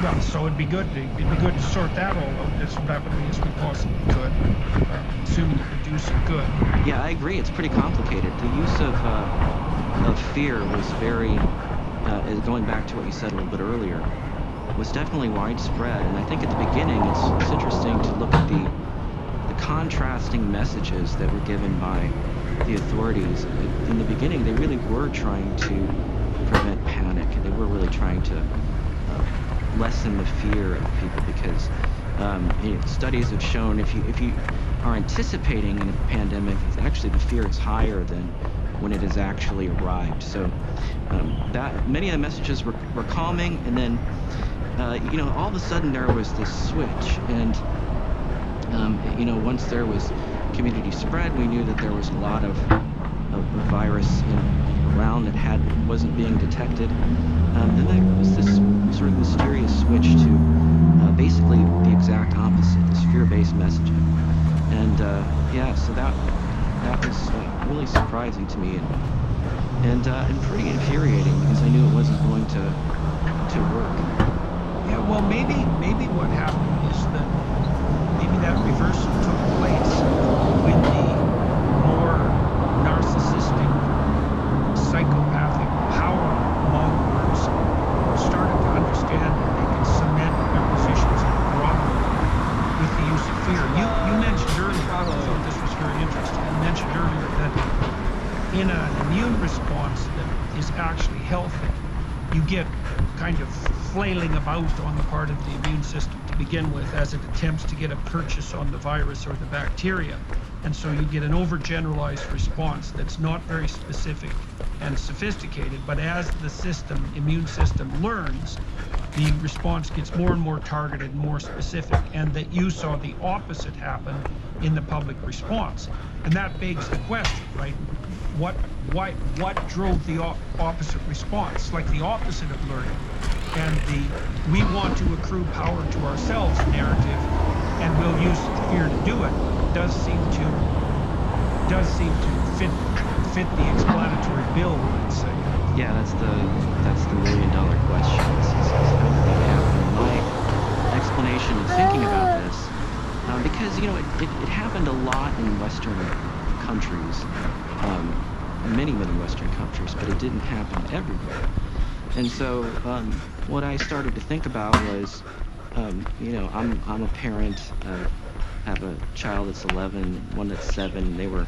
Well, so it'd be good to sort that all out as rapidly as we possibly could, assuming it would do some good. Yeah, I agree. It's pretty complicated. The use of fear was very, going back to what you said a little bit earlier, was definitely widespread. And I think at the beginning, it's interesting to look at the contrasting messages that were given by the authorities. In the beginning, they really were trying to prevent panic. They were really trying to lessen the fear of people because studies have shown if you are anticipating a pandemic, actually the fear is higher than when it has actually arrived. So that many of the messages were calming, and then all of a sudden there was this switch, and once there was community spread, we knew that there was a lot of virus around that wasn't being detected. Then there was this sort of mysterious switch to basically the exact opposite, this fear-based messaging. And so that was really surprising to me, and pretty infuriating because I knew it wasn't going to work. Yeah, well, maybe what happened is that maybe that reversal took place when the more narcissistic, psychopathic power mongers started to understand that they could cement their positions wrongly with the use of fear. You mentioned earlier, I thought this was very interesting, you mentioned earlier that in an immune response that is actually healthy, you get kind of flailing about on the part of the immune system to begin with as it attempts to get a purchase on the virus or the bacteria. And so you get an overgeneralized response that's not very specific and sophisticated, but as the immune system learns, the response gets more and more targeted and more specific, and that you saw the opposite happen in the public response. And that begs the question, right? What drove the opposite response, like the opposite of learning? And we want to accrue power to ourselves narrative, and we'll use fear to do it, does seem to fit the explanatory bill, let's say. Yeah, that's the million-dollar question. Is how did that happen? My explanation of thinking about this, because it happened a lot in Western countries, many Western countries, but it didn't happen everywhere. And so what I started to think about was, I'm a parent. I have a child that's 11, one that's 7. They were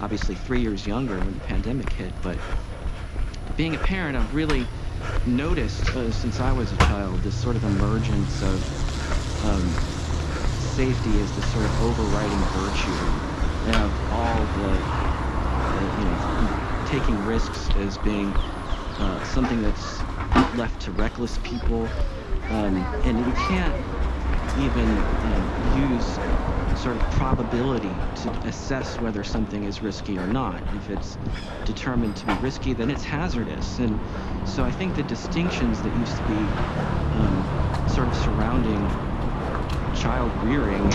obviously 3 years younger when the pandemic hit, but being a parent, I've really noticed since I was a child this sort of emergence of safety as the sort of overriding virtue of all taking risks as being something that's left to reckless people, and you can't even use sort of probability to assess whether something is risky or not. If it's determined to be risky, then it's hazardous. And so I think the distinctions that used to be sort of surrounding child rearing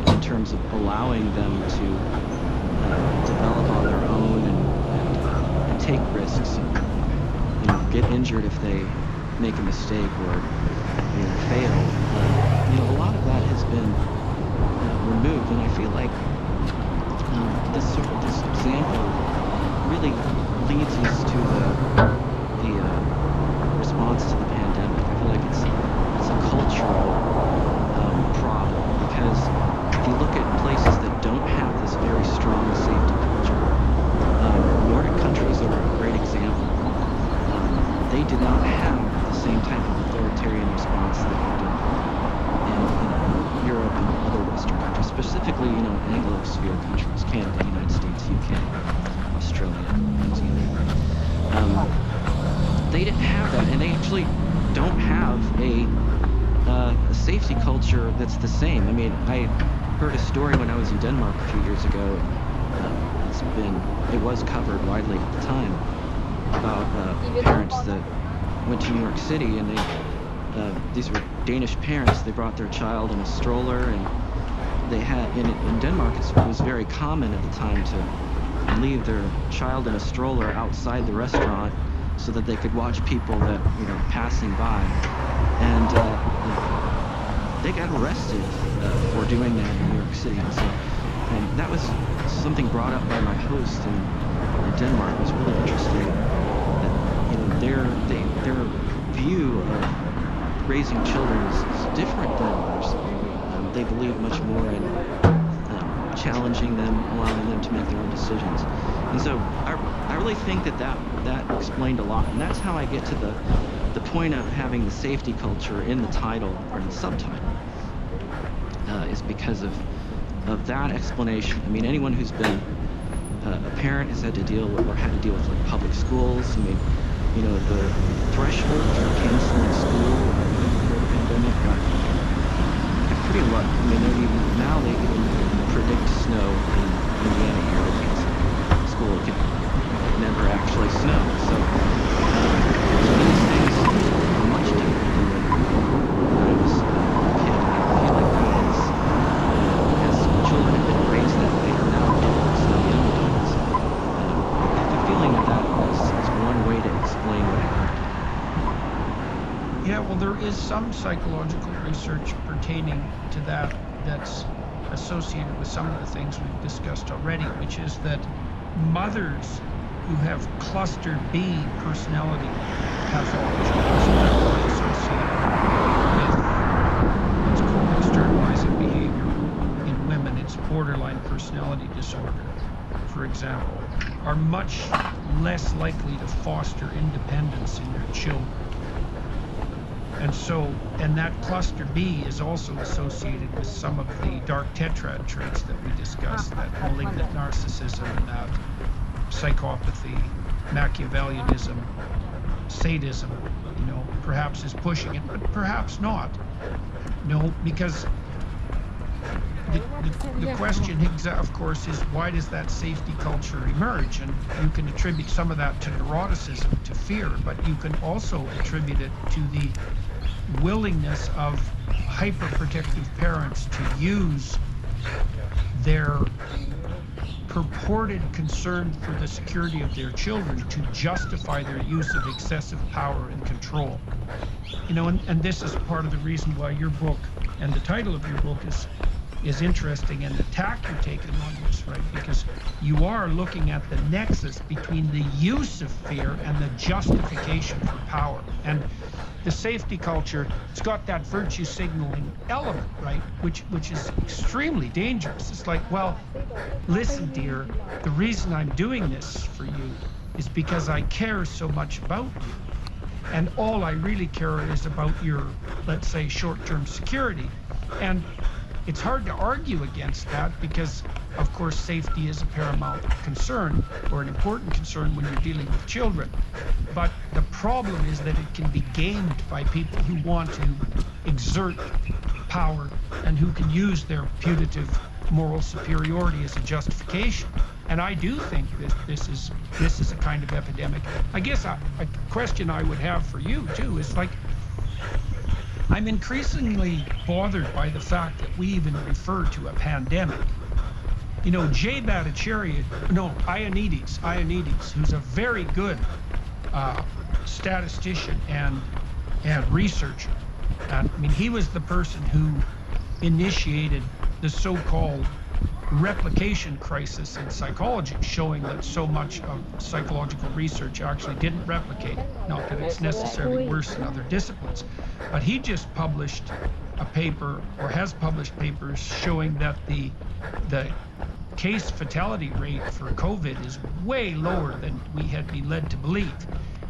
in terms of allowing them to develop on their own and take risks and get injured if they make a mistake or fail. A lot of that has been removed, and I feel like this example really leads us to the response to the pandemic. I feel like it's a cultural problem, because if you look at places that don't have this very strong safety culture, Nordic countries are a great example. They did not have the same type of authoritarian response that we do in Europe and other Western countries, specifically, Anglosphere countries, Canada, United States, UK, Australia, New Zealand. They didn't have that, and they actually don't have a safety culture that's the same. I mean, I heard a story when I was in Denmark a few years ago. It was covered widely at the time, about parents that went to New York City, and these were Danish parents. They brought their child in a stroller, and they had in Denmark it was very common at the time to leave their child in a stroller outside the restaurant so that they could watch people that passing by. and they got arrested for doing that in New York City. And so that was something brought up by my host in Denmark. It was really interesting that, you know, their view of raising children is different than ours. They believe much more in challenging them, allowing them to make their own decisions. And so I really think that explained a lot. And that's how I get to the point of having the safety culture in the title or in the subtitle, is because of that explanation. I mean, anyone who's been a parent has had to deal with, or had to deal with, like, public schools. I mean, you know, the threshold for canceling school before the pandemic got pretty low. I mean, they even predict snow in Indiana here. They cancel school. It could never actually snow. So these things are much different than when I was a kid. I feel like that is because children have been raised that way, or now adults, now young adults. I have a feeling that is one way to explain what happened. Yeah, well, there is some psychological research pertaining to that's associated with some of the things we've discussed already, which is that mothers who have cluster B personality pathology is directly associated with what's called externalizing behavior. In women, it's borderline personality disorder, for example, are much less likely to foster independence in their children. And that cluster B is also associated with some of the dark tetrad traits that we discussed, that malignant narcissism, that psychopathy, Machiavellianism, sadism, you know, perhaps is pushing it, but perhaps not. No, because the question, of course, is why does that safety culture emerge? And you can attribute some of that to neuroticism, to fear, but you can also attribute it to the willingness of hyperprotective parents to use their purported concern for the security of their children to justify their use of excessive power and control. You know, and this is part of the reason why your book and the title of your book is interesting, and the tack you're taking on this, right? Because you are looking at the nexus between the use of fear and the justification for power. And the safety culture, it's got that virtue signaling element, right? Which is extremely dangerous. It's like, well, listen, dear, the reason I'm doing this for you is because I care so much about you. And all I really care is about your, let's say, short-term security. And it's hard to argue against that because, of course, safety is a paramount concern, or an important concern when you're dealing with children. But the problem is that it can be gamed by people who want to exert power and who can use their putative moral superiority as a justification. And I do think this is a kind of epidemic. I guess a question I would have for you too is, like, I'm increasingly bothered by the fact that we even refer to a pandemic. You know, Ioannidis, who's a very good statistician and researcher. I mean, he was the person who initiated the so-called replication crisis in psychology, showing that so much of psychological research actually didn't replicate. Not that it's necessarily worse in other disciplines, but he just published a paper, or has published papers, showing that the case fatality rate for COVID is way lower than we had been led to believe.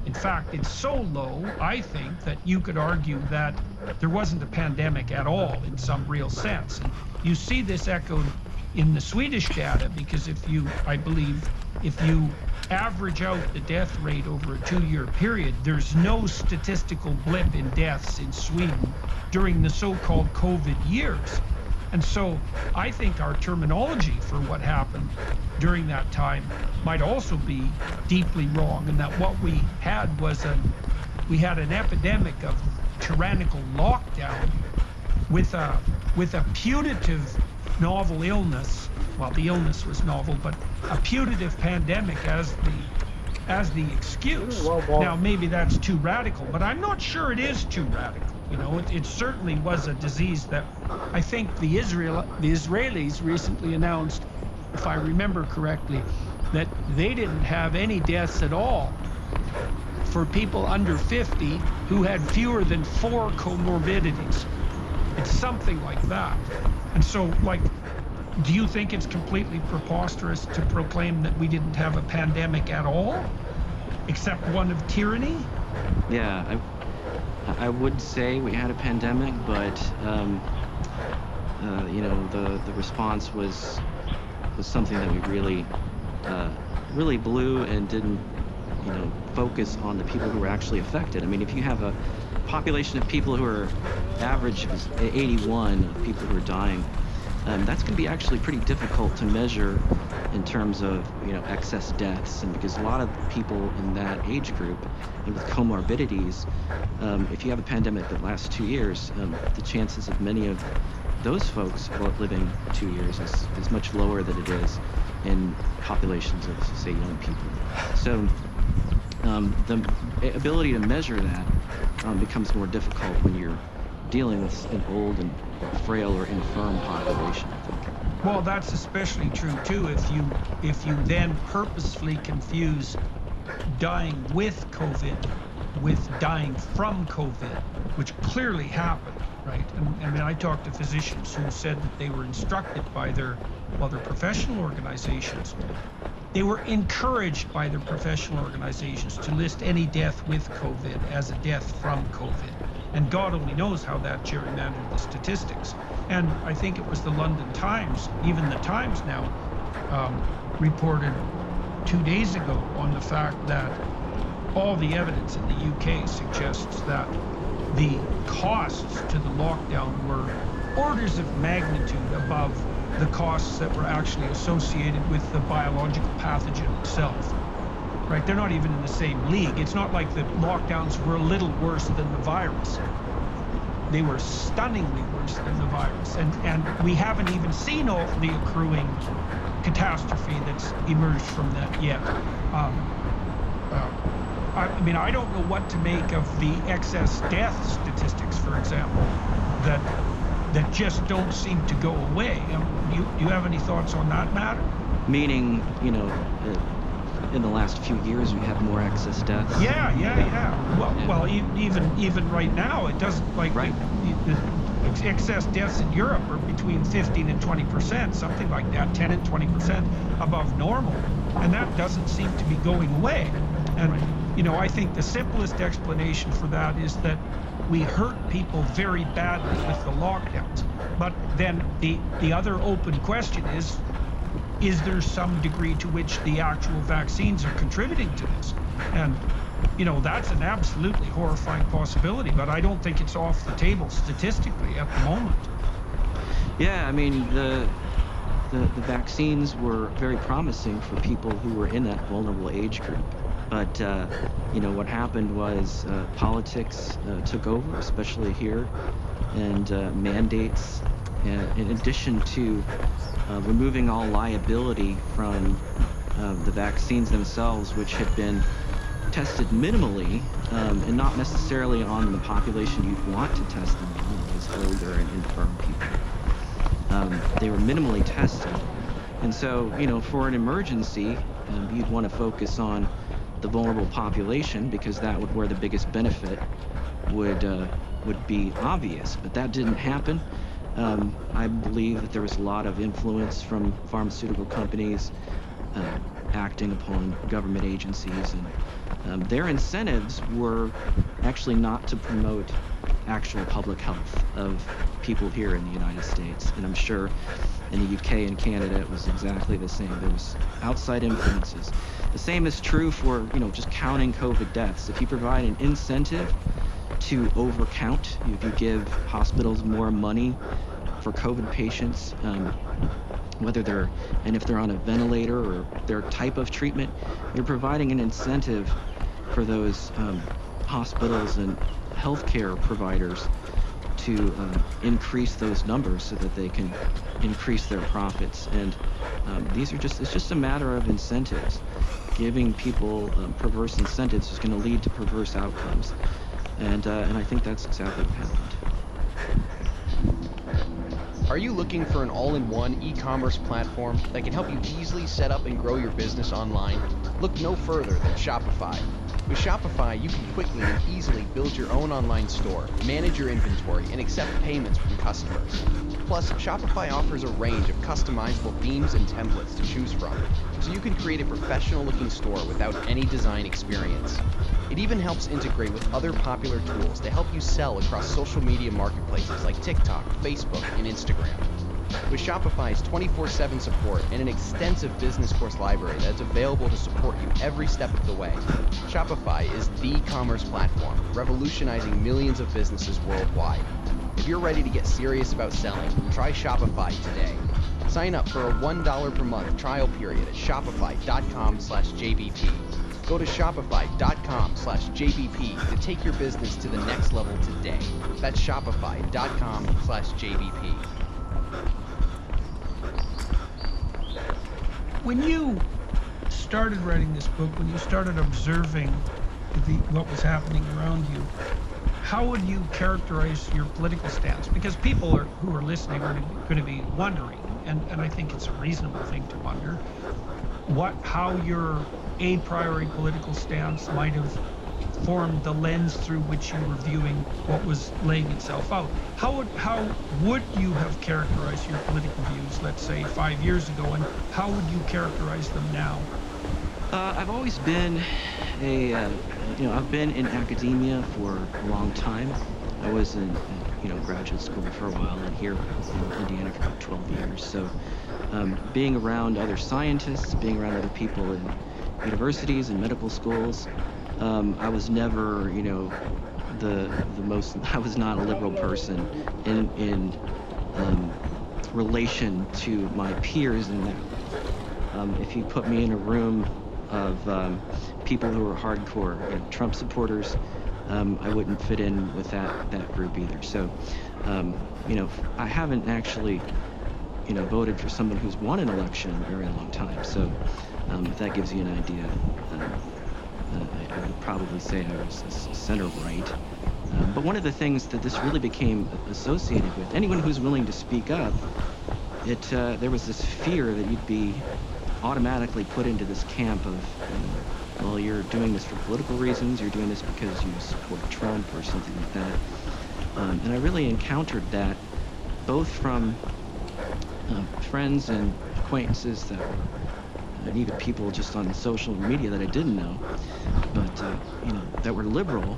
In fact, it's so low, I think, that you could argue that there wasn't a pandemic at all in some real sense. And you see this echoed in the Swedish data, because if you average out the death rate over a 2-year period, there's no statistical blip in deaths in Sweden during the so-called COVID years. And so I think our terminology for what happened during that time might also be deeply wrong, and that what we had was an epidemic of tyrannical lockdown with a putative novel illness. Well, the illness was novel, but a putative pandemic as the excuse. Now, maybe that's too radical, but I'm not sure it is too radical. You know, it certainly was a disease that I think the Israelis recently announced, if I remember correctly, that they didn't have any deaths at all for people under 50 who had fewer than 4 comorbidities. It's something like that. And so, like, do you think it's completely preposterous to proclaim that we didn't have a pandemic at all, except one of tyranny? Yeah, I would say we had a pandemic, but you know, the response was something that we really blew and didn't, you know, focus on the people who were actually affected. I mean, if you have a population of people who are average is 81 of people who are dying, that's going to be actually pretty difficult to measure in terms of, you know, excess deaths. And because a lot of people in that age group and with comorbidities, if you have a pandemic that lasts 2 years, the chances of many of those folks outliving 2 years is much lower than it is in populations of, say, young people. So the ability to measure that becomes more difficult when you're dealing with an old and frail or infirm population, I think. Well, that's especially true too if you then purposefully confuse dying with COVID with dying from COVID, which clearly happened, right? And I mean, I talked to physicians who said that they were instructed by their professional organizations. They were encouraged by their professional organizations to list any death with COVID as a death from COVID. And God only knows how that gerrymandered the statistics. And I think it was the London Times, even the Times now, reported 2 days ago on the fact that all the evidence in the UK suggests that the costs to the lockdown were orders of magnitude above the costs that were actually associated with the biological pathogen itself. Right? They're not even in the same league. It's not like the lockdowns were a little worse than the virus. They were stunningly worse than the virus. And we haven't even seen all the accruing catastrophe that's emerged from that yet. I mean, I don't know what to make of the excess death statistics, for example, that just don't seem to go away. Do you have any thoughts on that matter? Meaning, you know, in the last few years, we have more excess deaths. Yeah. Well, even right now, it doesn't, like, right. The excess deaths in Europe are between 15 and 20%, something like that, 10 and 20% above normal, and that doesn't seem to be going away. And right. You know, I think the simplest explanation for that is that we hurt people very badly with the lockdowns. But then the other open question is there some degree to which the actual vaccines are contributing to this? And, you know, that's an absolutely horrifying possibility, but I don't think it's off the table statistically at the moment. Yeah, I mean, the vaccines were very promising for people who were in that vulnerable age group. But, you know, what happened was politics took over, especially here, and mandates, in addition to removing all liability from the vaccines themselves, which had been tested minimally and not necessarily on the population you'd want to test them on, as older and infirm people. They were minimally tested. And so, you know, for an emergency, you'd want to focus on the vulnerable population because that would where the biggest benefit would be obvious. But that didn't happen. I believe that there was a lot of influence from pharmaceutical companies acting upon government agencies, and their incentives were actually not to promote actual public health of people here in the United States. And I'm sure in the UK and Canada it was exactly the same. There was outside influences. The same is true for, you know, just counting COVID deaths. If you provide an incentive to overcount, if you give hospitals more money for COVID patients, if they're on a ventilator or their type of treatment, you're providing an incentive for those hospitals and healthcare providers to increase those numbers so that they can increase their profits. And it's just a matter of incentives. Giving people perverse incentives is going to lead to perverse outcomes. And I think that's exactly what happened. Are you looking for an all-in-one e-commerce platform that can help you easily set up and grow your business online? Look no further than Shopify. With Shopify, you can quickly and easily build your own online store, manage your inventory, and accept payments from customers. Plus, Shopify offers a range of customizable themes and templates to choose from, so you can create a professional-looking store without any design experience. It even helps integrate with other popular tools to help you sell across social media marketplaces like TikTok, Facebook, and Instagram. With Shopify's 24/7 support and an extensive business course library that's available to support you every step of the way, Shopify is the commerce platform revolutionizing millions of businesses worldwide. If you're ready to get serious about selling, try Shopify today. Sign up for a $1 per month trial period at shopify.com/JBP. Go to shopify.com/JBP to take your business to the next level today. That's shopify.com/JBP. When you started writing this book, when you started observing what was happening around you, how would you characterize your political stance? Because people who are listening are going to be wondering, and I think it's a reasonable thing to wonder, how your a priori political stance might have formed the lens through which you were viewing what was laying itself out. How would you have characterized your political views, let's say 5 years ago, and how would you characterize them now? I've always been I've been in academia for a long time. I was in, graduate school for a while, and here in Indiana for about 12 years. So, being around other scientists, being around other people in universities and medical schools, I was never, I was not a liberal person in relation to my peers in that. If you put me in a room of people who are hardcore Trump supporters, I wouldn't fit in with that group either. So, I haven't actually, voted for someone who's won an election in a very long time. So, if that gives you an idea, I would probably say I was center right. But one of the things that this really became associated with, anyone who's willing to speak up, there was this fear that you'd be automatically put into this camp of, well, you're doing this for political reasons, you're doing this because you support Trump or something like that. And I really encountered that both from friends and acquaintances that were, and even people just on social media that I didn't know, but that were liberal.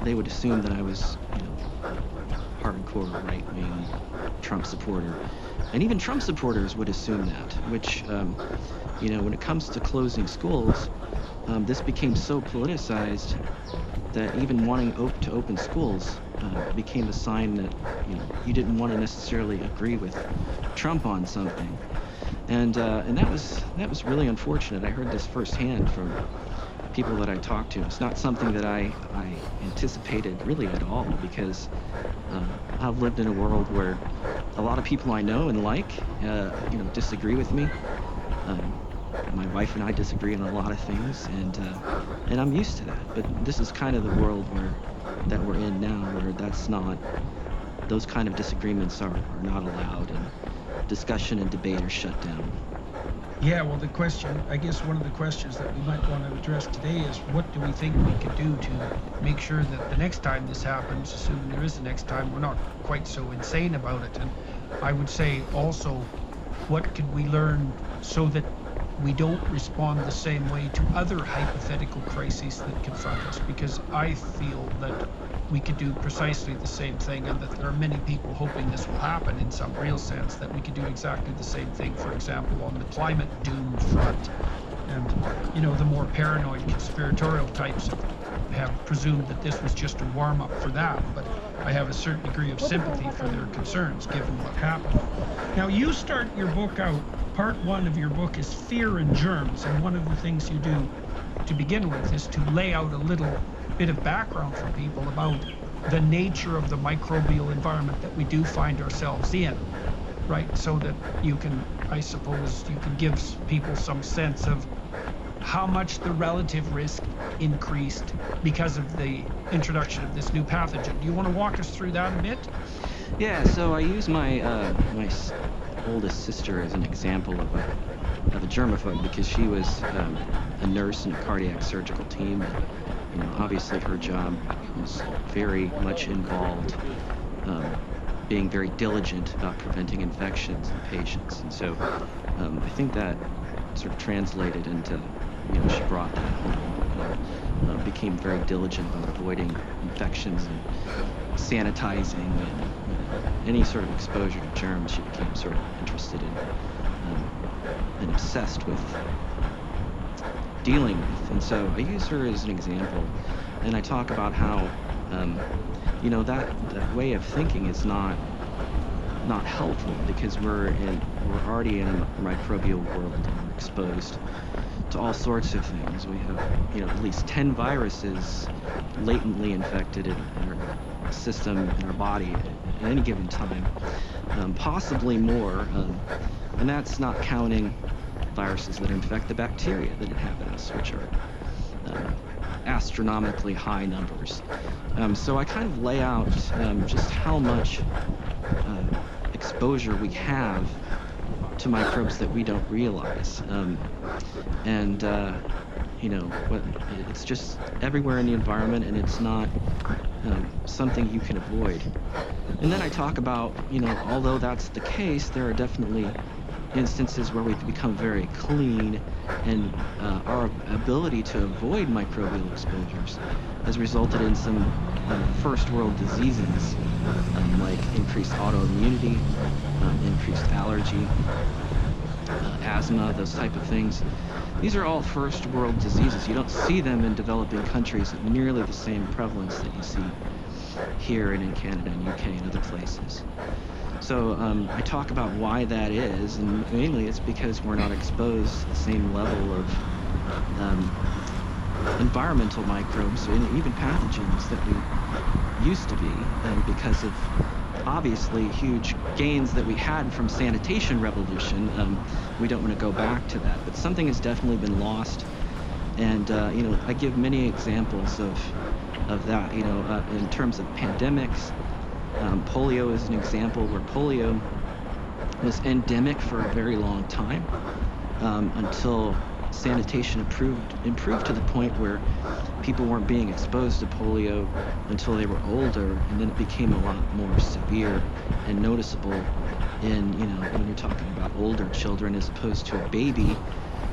They would assume that I was, hardcore right-wing Trump supporter, and even Trump supporters would assume that. Which, when it comes to closing schools, this became so politicized that even wanting to open schools became a sign that you didn't want to necessarily agree with Trump on something. And that was really unfortunate. I heard this firsthand from people that I talked to. It's not something that I anticipated really at all, because I've lived in a world where a lot of people I know and like, disagree with me. My wife and I disagree on a lot of things, and I'm used to that. But this is kind of the world that we're in now, where those kind of disagreements are not allowed, and discussion and debate are shut down. Yeah, well, I guess one of the questions that we might want to address today is, what do we think we could do to make sure that the next time this happens, assuming there is a next time, we're not quite so insane about it? And I would say also, what could we learn so that we don't respond the same way to other hypothetical crises that confront us? Because I feel that we could do precisely the same thing, and that there are many people hoping this will happen in some real sense, that we could do exactly the same thing, for example, on the climate doom front. And, the more paranoid conspiratorial types have presumed that this was just a warm-up for that, but I have a certain degree of sympathy for their concerns, given what happened. Now, you start your book out, part one of your book is Fear and Germs, and one of the things you do to begin with is to lay out a little bit of background for people about the nature of the microbial environment that we do find ourselves in, right? So that I suppose you can give people some sense of how much the relative risk increased because of the introduction of this new pathogen. Do you want to walk us through that a bit? Yeah, so I use my oldest sister as an example of a germaphobe because she was a nurse in a cardiac surgical team. And, obviously her job was very much involved, being very diligent about preventing infections in patients. And so I think that sort of translated into, she brought that home, became very diligent about avoiding infections and sanitizing and any sort of exposure to germs. She became sort of interested in and obsessed with dealing with. And so I use her as an example, and I talk about how that way of thinking is not helpful because we're already in a microbial world and we're exposed to all sorts of things. We have at least 10 viruses latently infected in our system, in our body at any given time, possibly more, and that's not counting viruses that infect the bacteria that inhabit us, which are astronomically high numbers. So I kind of lay out just how much exposure we have to microbes that we don't realize. It's just everywhere in the environment, and it's not something you can avoid. And then I talk about, although that's the case, there are definitely instances where we've become very clean, and our ability to avoid microbial exposures has resulted in some first world diseases, like increased autoimmunity, increased allergy, asthma, those type of things. These are all first world diseases. You don't see them in developing countries at nearly the same prevalence that you see here and in Canada and UK and other places. So I talk about why that is, and mainly it's because we're not exposed to the same level of environmental microbes and even pathogens that we used to be, because of obviously huge gains that we had from sanitation revolution. We don't want to go back to that, but something has definitely been lost. And I give many examples of that. In terms of pandemics, polio is an example where polio was endemic for a very long time, until sanitation improved to the point where people weren't being exposed to polio until they were older, and then it became a lot more severe and noticeable in, when you're talking about older children as opposed to a baby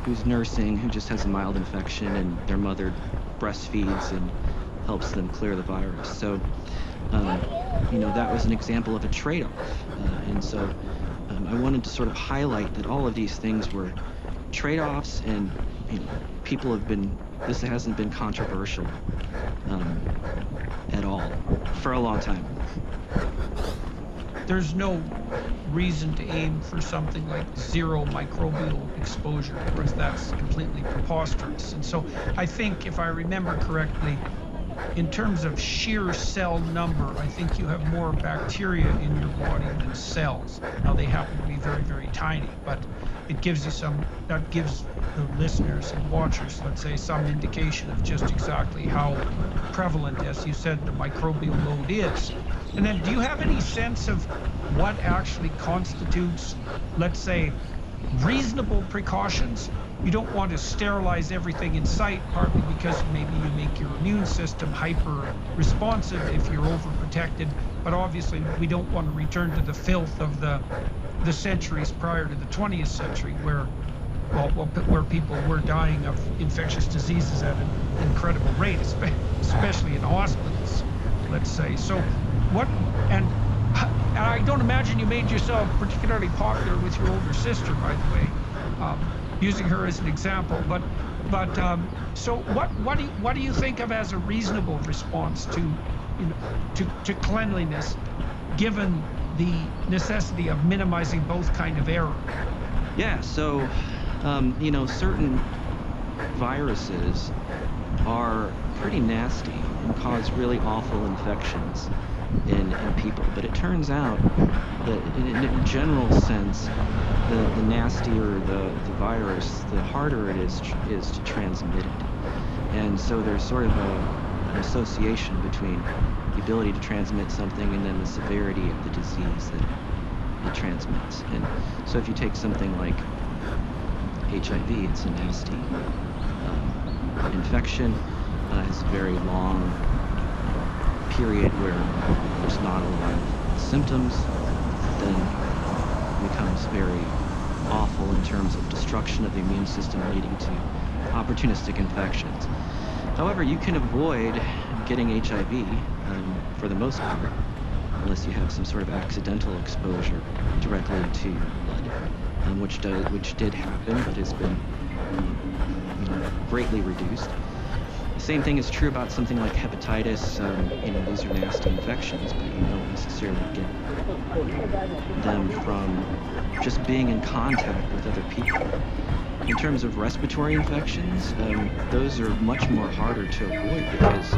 who's nursing, who just has a mild infection and their mother breastfeeds and helps them clear the virus. So that was an example of a trade-off, and so I wanted to sort of highlight that all of these things were trade-offs, and people have been, this hasn't been controversial at all for a long time. There's no reason to aim for something like zero microbial exposure, because that's completely preposterous. And so I think, if I remember correctly, in terms of sheer cell number, I think you have more bacteria in your body than cells. Now, they happen to be very, very tiny, but it gives you that gives the listeners and watchers, let's say, some indication of just exactly how prevalent, as you said, the microbial load is. And then, do you have any sense of what actually constitutes, let's say, reasonable precautions? You don't want to sterilize everything in sight, partly because maybe you make your immune system hyper responsive if you're overprotected, but obviously we don't want to return to the filth of the centuries prior to the 20th century, where people were dying of infectious diseases at an incredible rate, especially in hospitals, let's say. So and I don't imagine you made yourself particularly popular with your older sister, by the way, using her as an example. So what do you think of as a reasonable response to cleanliness, given the necessity of minimizing both kind of error? Yeah, so certain viruses are pretty nasty and cause really awful infections in people, but it turns out that in a general sense, the nastier the virus, the harder it is to transmit it. And so there's sort of an association between the ability to transmit something and then the severity of the disease that it transmits. And so if you take something like HIV, it's a nasty infection. It's a very long period where there's not a lot of symptoms, then becomes very awful in terms of destruction of the immune system, leading to opportunistic infections. However, you can avoid getting HIV for the most part, unless you have some sort of accidental exposure directly to your blood, which did happen, but has been greatly reduced. The same thing is true about something like hepatitis. These are nasty infections, but you don't necessarily get them from just being in contact with other people. In terms of respiratory infections, those are much more harder to avoid because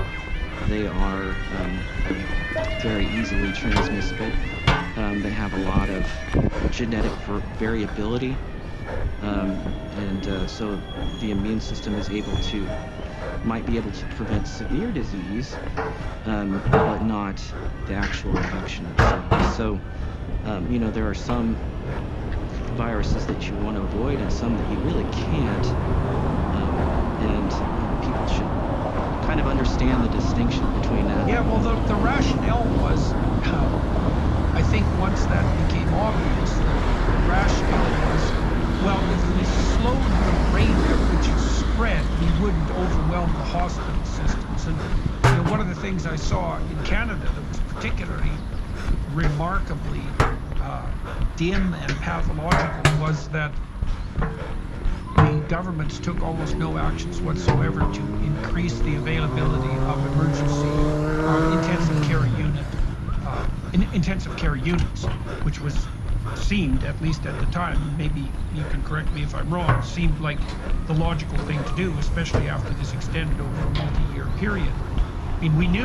they are very easily transmissible. They have a lot of genetic variability, and so the immune system might be able to prevent severe disease, but not the actual infection itself. So, there are some viruses that you want to avoid and some that you really can't, and people should kind of understand the distinction between that. Yeah, well, the rationale was, I think once that became obvious, the rationale was, well, if we slowed the rate at which it spread, we wouldn't overwhelm the hospital systems. And one of the things I saw in Canada that was particularly remarkably dim and pathological was that the governments took almost no actions whatsoever to increase the availability of emergency intensive care units, which seemed, at least at the time, maybe you can correct me if I'm wrong, seemed like the logical thing to do, especially after this extended over a multi-year period. I mean,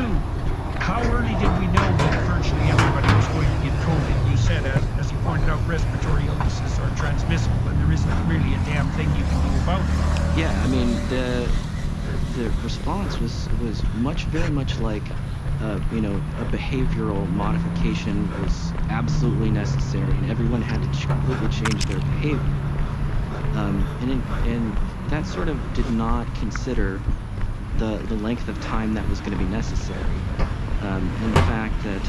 how early did we know that virtually everybody was going to get COVID? You said, as you pointed out, respiratory illnesses are transmissible, and there isn't really a damn thing you can do about it. Yeah, I mean, the response was very much like, a behavioral modification was absolutely necessary, and everyone had to completely change their behavior. And that sort of did not consider the length of time that was going to be necessary, and the fact that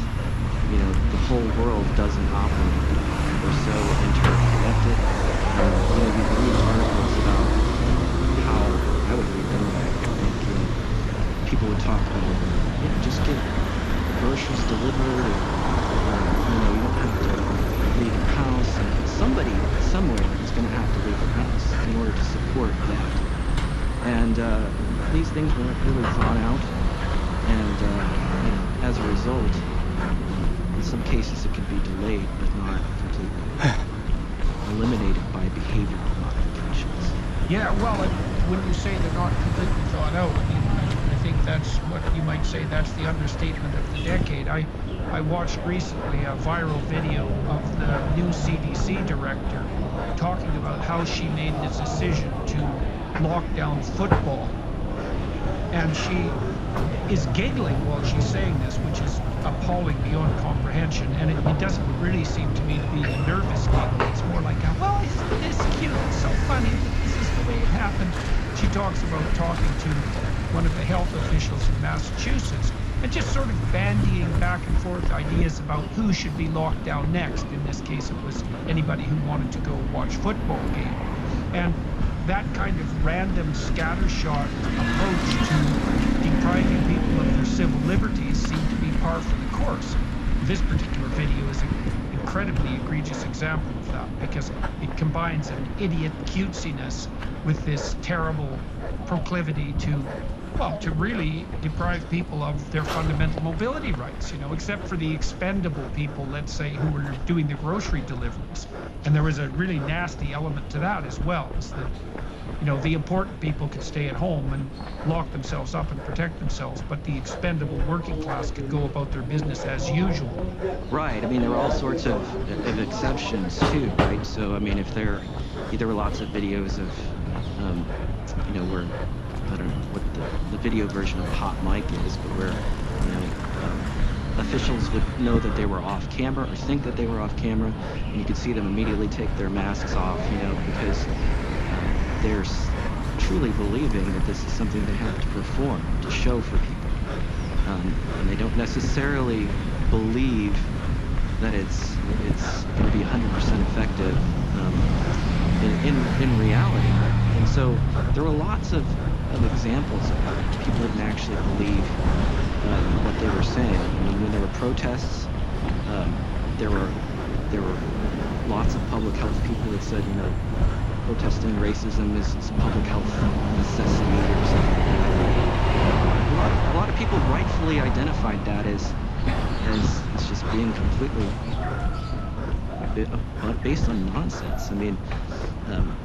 the whole world doesn't operate. We're so interconnected. You read articles about how I would read them. I think people would talk about just get groceries delivered. You don't have to leave your house. And somebody somewhere is going to have to leave their house in order to support that. And these things weren't really thought out, and as a result, in some cases it could be delayed, but not completely eliminated by behavioral modifications. Yeah, well, when you say they're not completely thought out, I think that's what you might say, that's the understatement of the decade. I watched recently a viral video of the new CDC director talking about how she made this decision to lock down football. And she is giggling while she's saying this, which is appalling beyond comprehension. And it doesn't really seem to me to be a nervous giggle. It's more like, well, isn't this cute? It's so funny that this is the way it happened. She talks about talking to one of the health officials in Massachusetts and just sort of bandying back and forth ideas about who should be locked down next. In this case, it was anybody who wanted to go watch football game. And that kind of random scattershot approach to depriving people of their civil liberties seemed to be par for the course. This particular video is an incredibly egregious example of that, because it combines an idiot cutesiness with this terrible proclivity to Well, to really deprive people of their fundamental mobility rights, you know, except for the expendable people, let's say, who were doing the grocery deliveries. And there was a really nasty element to that as well, is that, you know, the important people could stay at home and lock themselves up and protect themselves, but the expendable working class could go about their business as usual. Right. I mean, there were all sorts of exceptions too, right? So, I mean, if there were lots of videos of, you know, where, I don't know what the video version of a hot mic is, but where, you know, officials would know that they were off camera or think that they were off camera, and you could see them immediately take their masks off, you know, because they're truly believing that this is something they have to perform, to show for people. And they don't necessarily believe that it's going to be 100% effective in reality. And so there were lots of examples of how people didn't actually believe what they were saying. I mean, when there were protests, there were lots of public health people that said, you know, protesting racism is a public health necessity or something like that. A lot of people rightfully identified that as just being completely based on nonsense. I mean,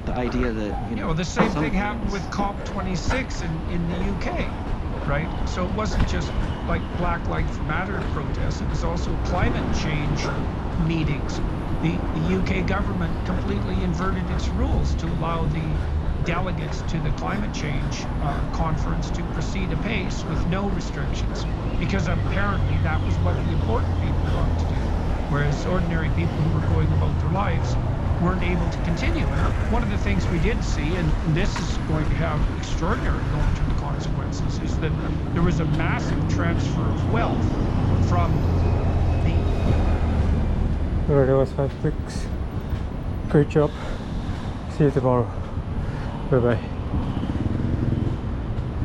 the idea that, you know, the same thing happened with COP26 in the UK, right? So it wasn't just like Black Lives Matter protests, it was also climate change meetings. The UK government completely inverted its rules to allow the delegates to the climate change conference to proceed apace with no restrictions, because apparently that was what the important people wanted to do, whereas ordinary people who were going about their lives weren't able to continue. And one of the things we did see, and this is going to have extraordinary long-term consequences, is that there was a massive transfer of wealth from the... Well, that was 5 clicks. Great job. See you tomorrow. Bye bye.